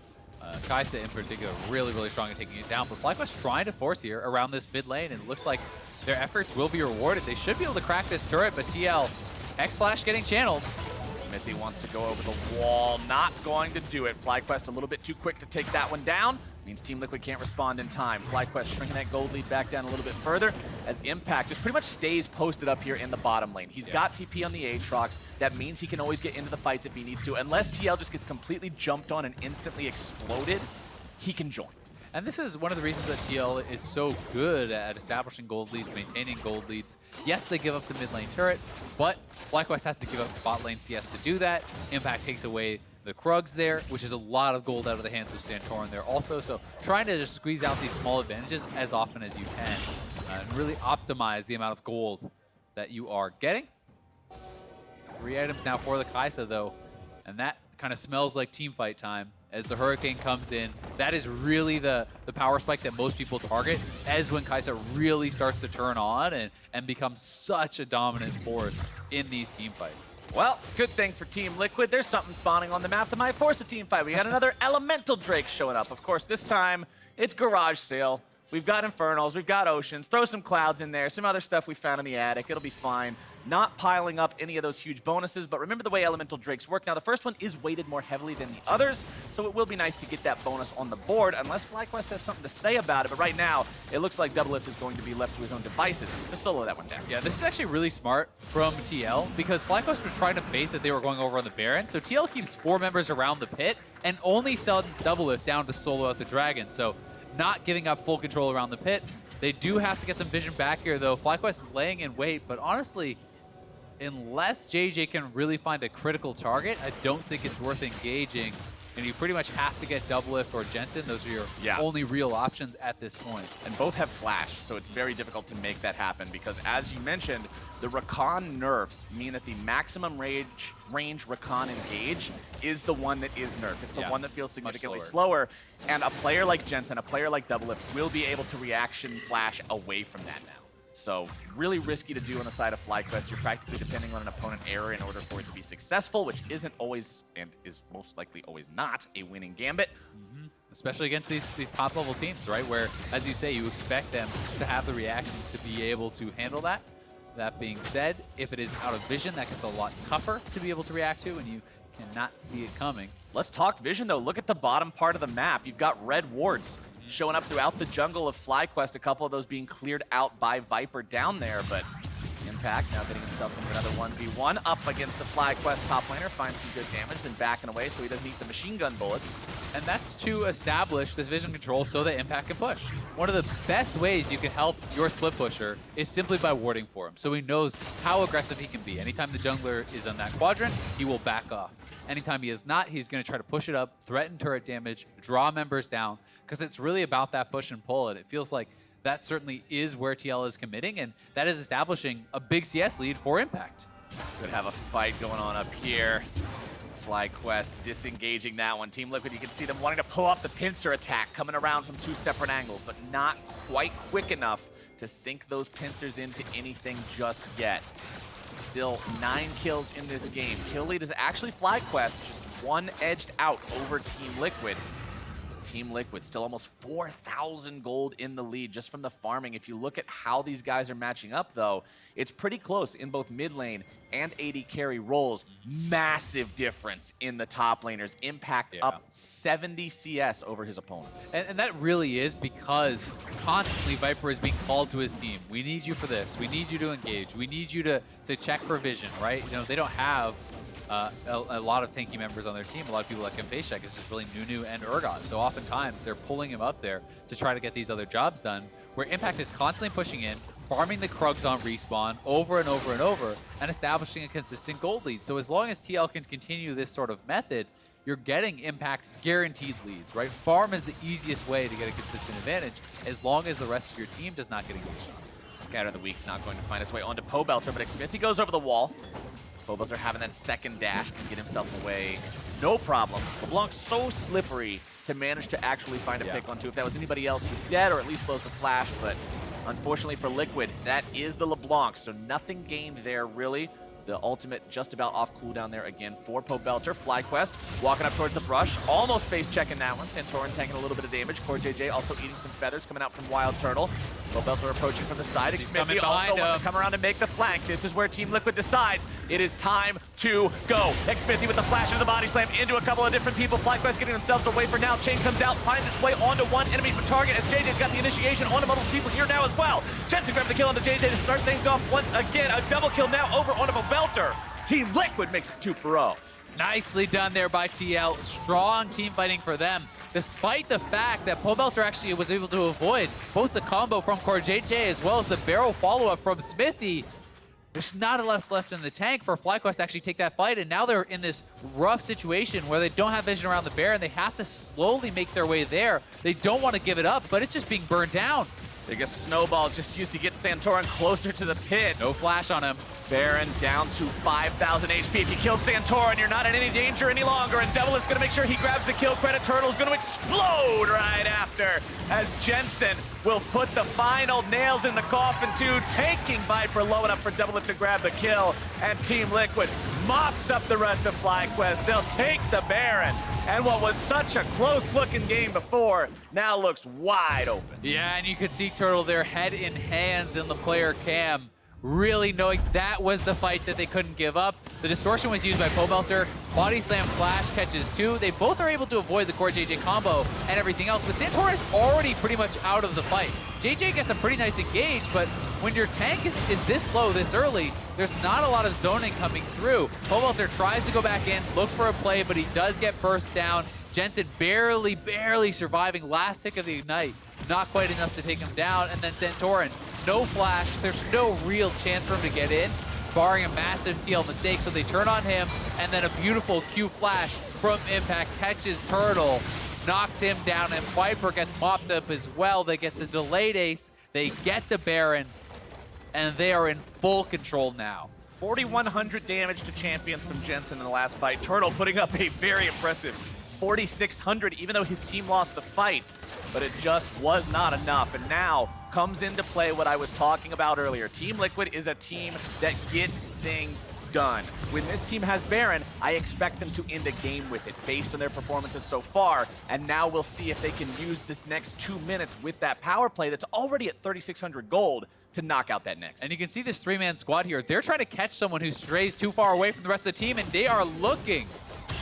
Kaisa in particular really, really strong at taking it down, but FlyQuest trying to force here around this mid lane, and it looks like their efforts will be rewarded. They should be able to crack this turret, but TL, X-Flash getting channeled. Xmithie wants to go over the wall, not going to do it. FlyQuest a little bit too quick to take that one down. Means Team Liquid can't respond in time. FlyQuest shrinking that gold lead back down a little bit further as Impact just pretty much stays posted up here in the bottom lane. He's got TP on the Aatrox. That means he can always get into the fights if he needs to. Unless TL just gets completely jumped on and instantly exploded, he can join. And this is one of the reasons that TL is so good at establishing gold leads, maintaining gold leads. Yes, they give up the mid lane turret, but FlyQuest has to give up bot lane CS to do that. Impact takes away the Krugs there, which is a lot of gold out of the hands of Santorin there also. So trying to just squeeze out these small advantages as often as you can and really optimize the amount of gold that you are getting. 3 items now for the Kaisa though, and that kind of smells like team fight time. As the Hurricane comes in, that is really the power spike that most people target, as when Kaisa really starts to turn on and become such a dominant force in these team fights. Well, good thing for Team Liquid, there's something spawning on the map that might force a team fight. We had another Elemental Drake showing up. Of course, this time, it's Garage Sale. We've got Infernals, we've got Oceans, throw some Clouds in there, some other stuff we found in the attic, it'll be fine. Not piling up any of those huge bonuses, but remember the way Elemental Drakes work. Now, the first one is weighted more heavily than the others, so it will be nice to get that bonus on the board, unless FlyQuest has something to say about it. But right now, it looks like DoubleLift is going to be left to his own devices to solo that one down. Yeah, this is actually really smart from TL, because FlyQuest was trying to bait that they were going over on the Baron, so TL keeps 4 members around the pit, and only sends DoubleLift down to solo out the Dragon, so not giving up full control around the pit. They do have to get some vision back here, though. FlyQuest is laying in wait, but honestly, unless JayJ can really find a critical target, I don't think it's worth engaging. And you pretty much have to get DoubleLift or Jensen. Those are your only real options at this point. And both have flash, so it's very difficult to make that happen because, as you mentioned, the Rakan nerfs mean that the maximum range Rakan engage is the one that is nerfed. It's the one that feels significantly slower. And a player like Jensen, a player like DoubleLift will be able to reaction flash away from that now. So really risky to do on the side of FlyQuest. You're practically depending on an opponent error in order for it to be successful, which isn't always, and is most likely always not, a winning gambit. Especially against these top-level teams, right? Where, as you say, you expect them to have the reactions to be able to handle that. That being said, if it is out of vision, that gets a lot tougher to be able to react to, and you cannot see it coming. Let's talk vision, though. Look at the bottom part of the map. You've got red wards showing up throughout the jungle of FlyQuest, a couple of those being cleared out by Viper down there, but Impact now getting himself into another 1v1 up against the FlyQuest top laner, finds some good damage, then backing away so he doesn't eat the machine gun bullets. And that's to establish this vision control so that Impact can push. One of the best ways you can help your split pusher is simply by warding for him, so he knows how aggressive he can be. Anytime the jungler is on that quadrant, he will back off. Anytime he is not, he's going to try to push it up, threaten turret damage, draw members down, because it's really about that push and pull, and it feels like that certainly is where TL is committing, and that is establishing a big CS lead for Impact. Could have a fight going on up here. FlyQuest disengaging that one. Team Liquid, you can see them wanting to pull off the pincer attack, coming around from two separate angles, but not quite quick enough to sink those pincers into anything just yet. Still 9 kills in this game. Kill lead is actually FlyQuest, just one edged out over Team Liquid. Team Liquid still almost 4,000 gold in the lead just from the farming. If you look at how these guys are matching up, though, it's pretty close in both mid lane and AD carry roles. Massive difference in the top laners. Impact up 70 CS over his opponent. And that really is because constantly Viper is being called to his team. We need you for this. We need you to engage. We need you to check for vision, right? You know, they don't have a lot of tanky members on their team. A lot of people that can face check. It's just really Nunu and Urgot. So oftentimes they're pulling him up there to try to get these other jobs done, where Impact is constantly pushing in, farming the Krugs on respawn over and over and over, and establishing a consistent gold lead. So as long as TL can continue this sort of method, you're getting Impact guaranteed leads, right? Farm is the easiest way to get a consistent advantage, as long as the rest of your team does not get engaged on. Scatter the Weak not going to find its way onto Pobelter, but Xmithie goes over the wall. Pobelter having that second dash, can get himself away, no problem. LeBlanc so slippery to manage to actually find a pick on two. If that was anybody else, he's dead, or at least blows the flash, but unfortunately for Liquid, that is the LeBlanc, so nothing gained there really. The ultimate just about off cooldown there again for Pobelter. FlyQuest walking up towards the brush, almost face checking that one. Santorin taking a little bit of damage. CoreJJ also eating some feathers coming out from WildTurtle. Pobelter approaching from the side. Xmithie also wants to come around and make the flank. This is where Team Liquid decides it is time to go. Xmithie with the flash into the body slam into a couple of different people. FlyQuest getting themselves away for now. Chain comes out, finds its way onto one enemy target as JJ's got the initiation onto multiple people here now as well. Jensen grabbed the kill onto JJ to start things off once again. A double kill now over onto Pobelter. Team Liquid makes it 2-0. Nicely done there by TL. Strong team fighting for them, despite the fact that Pobelter actually was able to avoid both the combo from CoreJJ as well as the barrel follow-up from Xmithie. There's not enough left in the tank for FlyQuest to actually take that fight, and now they're in this rough situation where they don't have vision around the bear, and they have to slowly make their way there. They don't want to give it up, but it's just being burned down. Biggest snowball just used to get Santorin closer to the pit. No flash on him. Baron down to 5,000 HP. If you kill Santorin, you're not in any danger any longer, and DoubleLift's going to make sure he grabs the kill credit. Turtle's going to explode right after, as Jensen will put the final nails in the coffin too, taking Viper low enough for DoubleLift to grab the kill, and Team Liquid mops up the rest of FlyQuest. They'll take the Baron, and what was such a close-looking game before now looks wide open. Yeah, and you could see Turtle there, head in hands in the player cam, really knowing that was the fight that they couldn't give up. The distortion was used by Pobelter. Body slam flash catches too. They both are able to avoid the CoreJJ combo and everything else, but Santorin is already pretty much out of the fight. JJ gets a pretty nice engage, but when your tank is this low this early, there's not a lot of zoning coming through. Pobelter tries to go back in, look for a play, but he does get burst down. Jensen barely surviving last tick of the Ignite. not quite enough to take him down. And then Santorin, no flash. There's no real chance for him to get in, barring a massive TL mistake. So they turn on him, and then a beautiful Q flash from Impact catches Turtle, knocks him down, and Viper gets mopped up as well. They get the delayed ace, they get the Baron, and they are in full control now. 4,100 damage to champions from Jensen in the last fight. Turtle putting up a very impressive 4,600, even though his team lost the fight, but it just was not enough. And now comes into play what I was talking about earlier. Team Liquid is a team that gets things done. When this team has Baron, I expect them to end a game with it based on their performances so far. And now we'll see if they can use this next 2 minutes with that power play that's already at 3,600 gold to knock out that next. And you can see this three-man squad here. They're trying to catch someone who strays too far away from the rest of the team, and they are looking.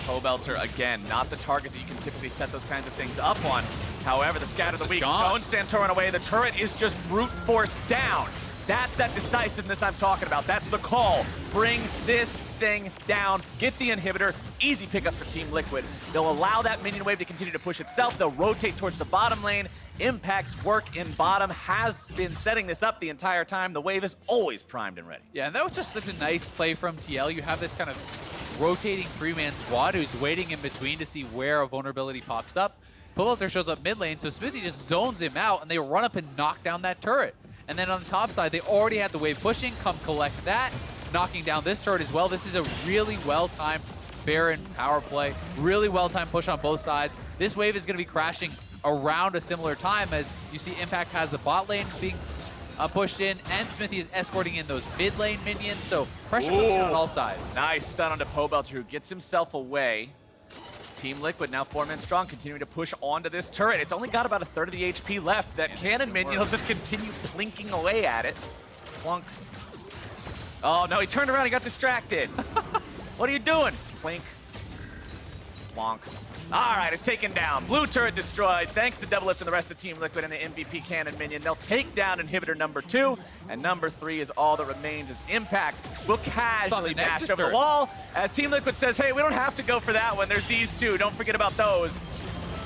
Pobelter, again, not the target that you can typically set those kinds of things up on. However, the scatter of the week, throwing Santorin away. The turret is just brute force down. That's that decisiveness I'm talking about. That's the call. Bring this thing down. Get the inhibitor. Easy pickup for Team Liquid. They'll allow that minion wave to continue to push itself. They'll rotate towards the bottom lane. Impact's work in bottom has been setting this up the entire time. The wave is always primed and ready. Yeah, and that was just such a nice play from TL. You have this kind of rotating three-man squad who's waiting in between to see where a vulnerability pops up. Pobelter shows up mid lane, so Xmithie just zones him out, and they run up and knock down that turret. And then on the top side, they already had the wave pushing. Come collect that, knocking down this turret as well. This is a really well-timed Baron power play. Really well-timed push on both sides. This wave is going to be crashing around a similar time as you see Impact has the bot lane being pushed in, and Xmithie is escorting in those mid lane minions. So pressure coming in on all sides. Nice stun onto Pobelter, who gets himself away. Team Liquid now 4 men strong, continuing to push onto this turret. It's only got about a third of the HP left. That cannon minion will just continue plinking away at it. Plunk. Oh no, he turned around, he got distracted. What are you doing? Plink. Plonk. All right, it's taken down. Blue turret destroyed. Thanks to DoubleLift and the rest of Team Liquid and the MVP cannon minion. They'll take down inhibitor number 2, and number 3 is all that remains as Impact will casually dash over the wall as Team Liquid says, hey, we don't have to go for that one. There's these two. Don't forget about those.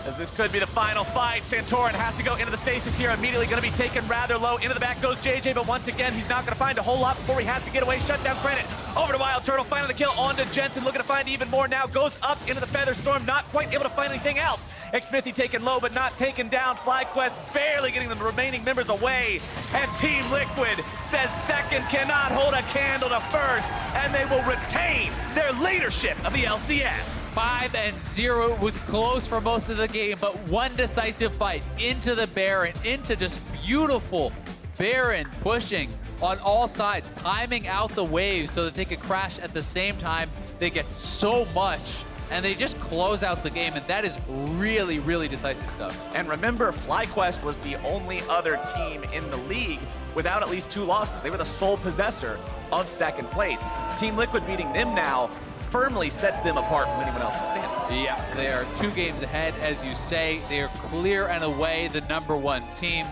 As this could be the final fight. Santorin has to go into the stasis here. Immediately going to be taken rather low. Into the back goes JayJ, but once again, he's not going to find a whole lot before he has to get away. Shutdown credit. Over to WildTurtle, finding the kill onto Jensen. Looking to find even more now. Goes up into the Feather Storm. Not quite able to find anything else. Xmithie taken low, but not taken down. FlyQuest barely getting the remaining members away. And Team Liquid says second cannot hold a candle to first. And they will retain their leadership of the LCS. 5-0. It was close for most of the game, but one decisive fight into the Baron, into just beautiful Baron pushing on all sides, timing out the waves so that they could crash at the same time. They get so much, and they just close out the game, and that is really, really decisive stuff. And remember, FlyQuest was the only other team in the league without at least 2 losses. They were the sole possessor of second place. Team Liquid beating them now firmly sets them apart from anyone else in the standings. Yeah, they are 2 games ahead, as you say. They are clear and away the #1 team,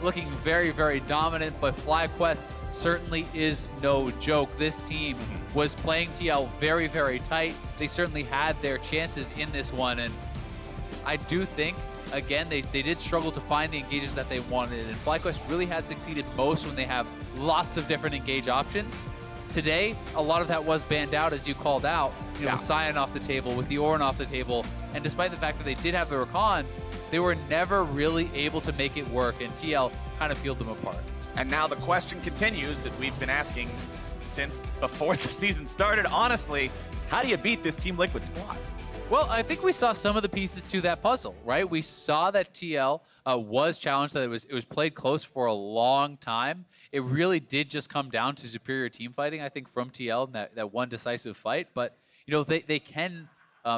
looking very, very dominant, but FlyQuest certainly is no joke. This team was playing TL very, very tight. They certainly had their chances in this one, and I do think, again, they did struggle to find the engages that they wanted, and FlyQuest really has succeeded most when they have lots of different engage options. Today, a lot of that was banned out, as you called out, with Sion off the table, with the Ornn off the table, and despite the fact that they did have the Rakan, they were never really able to make it work, and TL kind of peeled them apart. And now the question continues that we've been asking since before the season started. Honestly, how do you beat this Team Liquid squad? Well, I think we saw some of the pieces to that puzzle, right? We saw that TL was challenged, that it was played close for a long time. It really did just come down to superior team fighting, I think, from TL in that one decisive fight. But, you know, they can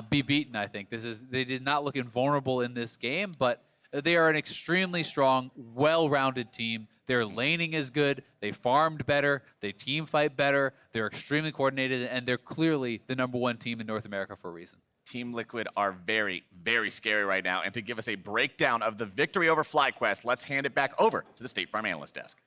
be beaten, I think. They did not look invulnerable in this game, but they are an extremely strong, well-rounded team. Their laning is good. They farmed better. They team fight better. They're extremely coordinated, and they're clearly the #1 team in North America for a reason. Team Liquid are very, very scary right now. And to give us a breakdown of the victory over FlyQuest, let's hand it back over to the State Farm Analyst Desk.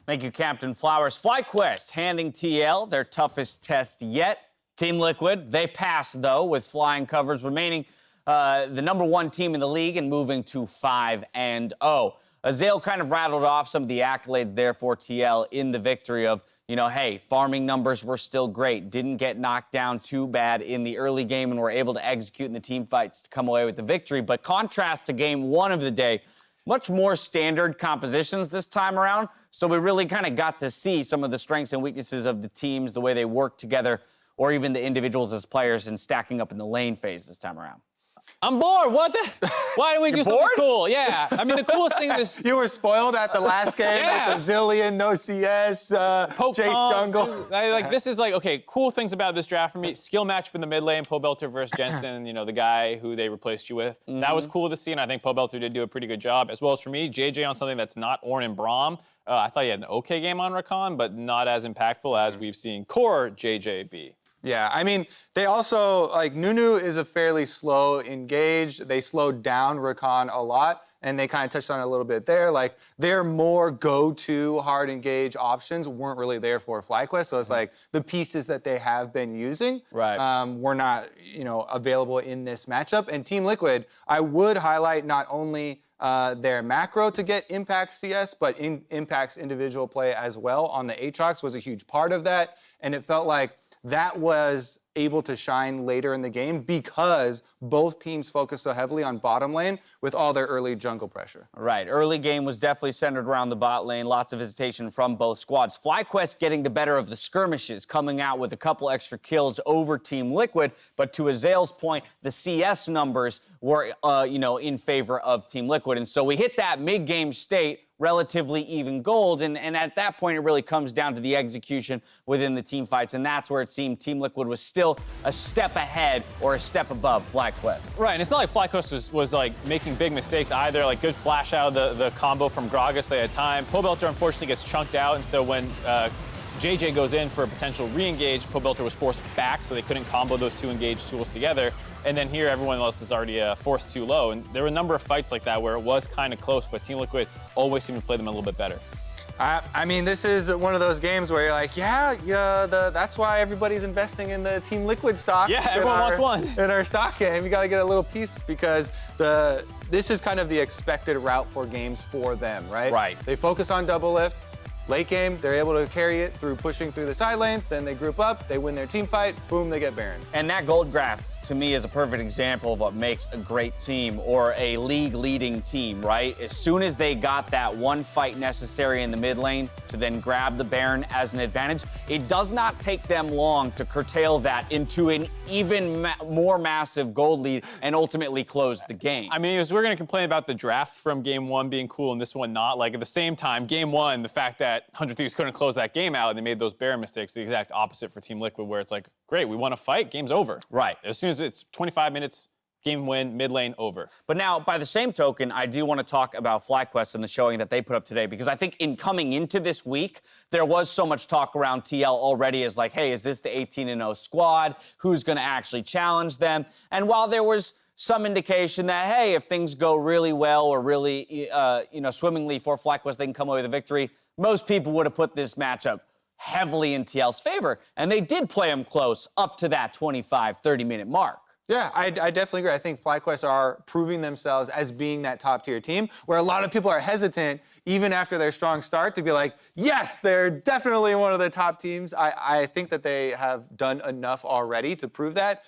Thank you, Captain Flowers. FlyQuest handing TL their toughest test yet. Team Liquid, they passed, though, with flying covers remaining. the #1 team in the league and moving to 5-0. Azael kind of rattled off some of the accolades there for TL in the victory of, hey, farming numbers were still great. Didn't get knocked down too bad in the early game and were able to execute in the team fights to come away with the victory. But contrast to game 1 of the day, much more standard compositions this time around. So we really kind of got to see some of the strengths and weaknesses of the teams, the way they work together, or even the individuals as players and stacking up in the lane phase this time around. I'm bored. What the? Why didn't we do something cool? Yeah. I mean, the coolest thing is You were spoiled at the last game with the Zillion, no CS, Chase Jungle. This is okay, cool things about this draft for me. Skill matchup in the mid lane, Pobelter versus Jensen, the guy who they replaced you with. That was cool to see, and I think Pobelter did do a pretty good job. As well as for me, JayJ on something that's not Ornn and Braum. I thought he had an okay game on Rakan, but not as impactful as we've seen CoreJJ be. Yeah, I mean, they also, Nunu is a fairly slow engage. They slowed down Rakan a lot, and they kind of touched on it a little bit there. Their more go-to hard engage options weren't really there for FlyQuest, so it's the pieces that they have been using were not, available in this matchup. And Team Liquid, I would highlight not only their macro to get Impact CS, but Impact's individual play as well on the Aatrox was a huge part of that, and it felt like that was able to shine later in the game because both teams focused so heavily on bottom lane with all their early jungle pressure. Right. Early game was definitely centered around the bot lane. Lots of visitation from both squads. FlyQuest getting the better of the skirmishes, coming out with a couple extra kills over Team Liquid. But to Azael's point, the CS numbers were, in favor of Team Liquid. And so we hit that mid-game state, relatively even gold, and at that point it really comes down to the execution within the team fights, and that's where it seemed Team Liquid was still a step ahead or a step above FlyQuest. Right, and it's not like FlyQuest was making big mistakes either. Good flash out of the combo from Gragas, they had time. Pobelter unfortunately gets chunked out, and so when JayJ goes in for a potential re-engage, Pobelter was forced back, so they couldn't combo those two engage tools together. And then here, everyone else is already forced too low. And there were a number of fights like that where it was kind of close, but Team Liquid always seemed to play them a little bit better. I mean, this is one of those games where you're that's why everybody's investing in the Team Liquid stock. Yeah, everyone wants one. In our stock game, you got to get a little piece because this is kind of the expected route for games for them, right? Right. They focus on DoubleLift. Late game, they're able to carry it through pushing through the side lanes, then they group up, they win their team fight, boom, they get Baron. And that gold graph, to me, is a perfect example of what makes a great team or a league-leading team, right? As soon as they got that one fight necessary in the mid lane to then grab the Baron as an advantage, it does not take them long to curtail that into an even more massive gold lead and ultimately close the game. I mean, we're going to complain about the draft from game 1 being cool and this one not. At the same time, game 1, the fact that 100 Thieves couldn't close that game out and they made those Baron mistakes, the exact opposite for Team Liquid, where it's great, we want to fight, game's over. Right. As soon as it's 25 minutes, game win, mid lane, over. But now, by the same token, I do want to talk about FlyQuest and the showing that they put up today, because I think in coming into this week, there was so much talk around TL already as hey, is this the 18-0 squad? Who's going to actually challenge them? And while there was some indication that, hey, if things go really well or really, swimmingly for FlyQuest, they can come away with a victory, most people would have put this matchup heavily in TL's favor. And they did play them close up to that 25, 30-minute mark. Yeah, I definitely agree. I think FlyQuest are proving themselves as being that top-tier team, where a lot of people are hesitant, even after their strong start, to be yes, they're definitely one of the top teams. I think that they have done enough already to prove that.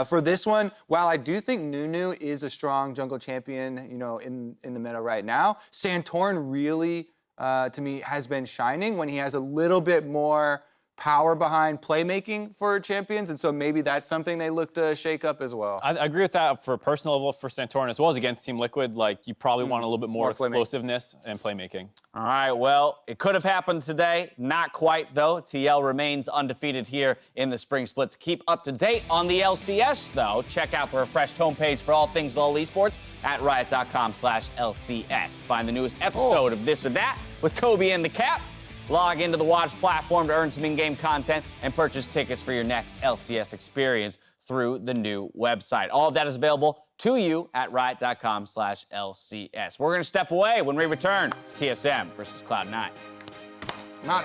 For this one, while I do think Nunu is a strong jungle champion, in the meta right now, Santorin really, to me, has been shining when he has a little bit more power behind playmaking for champions, and so maybe that's something they look to shake up as well. I agree with that for a personal level for Santorin, as well as against Team Liquid. You probably want a little bit more explosiveness and playmaking. All right, well, it could have happened today. Not quite, though. TL remains undefeated here in the Spring Split. To keep up to date on the LCS, though, check out the refreshed homepage for all things LoleSports at riot.com/LCS. Find the newest episode of This or That with Kobe and the Cap. Log into the Watch platform to earn some in-game content and purchase tickets for your next LCS experience through the new website. All of that is available to you at riot.com/LCS. We're going to step away. When we return, it's TSM versus Cloud9. Not